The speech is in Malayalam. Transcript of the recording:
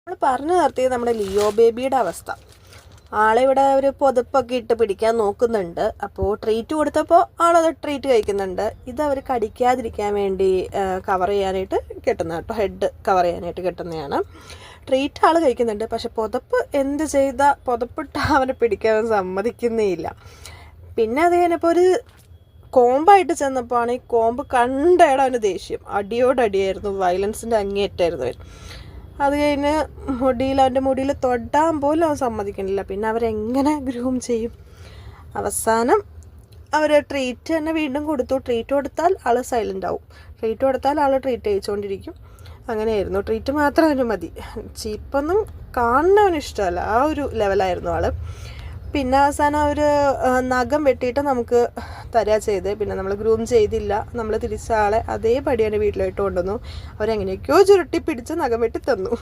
നമ്മൾ പറഞ്ഞു നിർത്തിയത് നമ്മുടെ ലിയോ ബേബിയുടെ അവസ്ഥ. ആളിവിടെ ഒരു പുതപ്പൊക്കെ ഇട്ട് പിടിക്കാൻ നോക്കുന്നുണ്ട്. അപ്പോൾ ട്രീറ്റ് കൊടുത്തപ്പോൾ ആളത് ട്രീറ്റ് കഴിക്കുന്നുണ്ട്. ഇത് അവർ കടിക്കാതിരിക്കാൻ വേണ്ടി കവർ ചെയ്യാനായിട്ട് കെട്ടുന്ന കേട്ടോ, ഹെഡ് കവർ ചെയ്യാനായിട്ട് കെട്ടുന്നതാണ്. ട്രീറ്റ് ആൾ കഴിക്കുന്നുണ്ട്, പക്ഷെ പുതപ്പ് എന്ത് ചെയ്താൽ പുതപ്പിട്ട് അവനെ പിടിക്കാൻ സമ്മതിക്കുന്നേയില്ല. പിന്നെ അത് കഴിഞ്ഞപ്പോൾ ഒരു കോമ്പായിട്ട് ചെന്നപ്പോൾ ആണ് ഈ കോമ്പ് കണ്ടയുടെ അവന് ദേഷ്യം, അടിയോടടിയായിരുന്നു, വയലൻസിൻ്റെ അങ്ങേയറ്റായിരുന്നു അവൻ. അത് കഴിഞ്ഞ് അവൻ്റെ മുടിയിൽ തൊടാൻ പോലും അവൻ സമ്മതിക്കണില്ല. പിന്നെ അവരെങ്ങനെ ഗ്രൂം ചെയ്യും? അവസാനം അവർ ട്രീറ്റ് തന്നെ വീണ്ടും കൊടുത്തു. ട്രീറ്റ് കൊടുത്താൽ ആൾ സൈലൻ്റ് ആവും, ട്രീറ്റ് കൊടുത്താൽ ആൾ ട്രീറ്റ് കഴിച്ചുകൊണ്ടിരിക്കും. അങ്ങനെയായിരുന്നു. ട്രീറ്റ് മാത്രം അവന് മതി, ചീപ്പൊന്നും കാണുന്നവന് ഇഷ്ടമല്ല, ആ ഒരു ലെവലായിരുന്നു ആൾ. പിന്നെ അവസാനം അവർ നഖം വെട്ടിയിട്ട് നമുക്ക് തരാ ചെയ്ത്. പിന്നെ നമ്മൾ ഗ്രൂം ചെയ്തില്ല, നമ്മൾ തിരിച്ച ആളെ അതേപടിയാണ് വീട്ടിലോട്ട് കൊണ്ടുവന്നു. അവരെങ്ങനെയൊക്കെയോ ചുരുട്ടി പിടിച്ച് നഖം വെട്ടി തന്നു.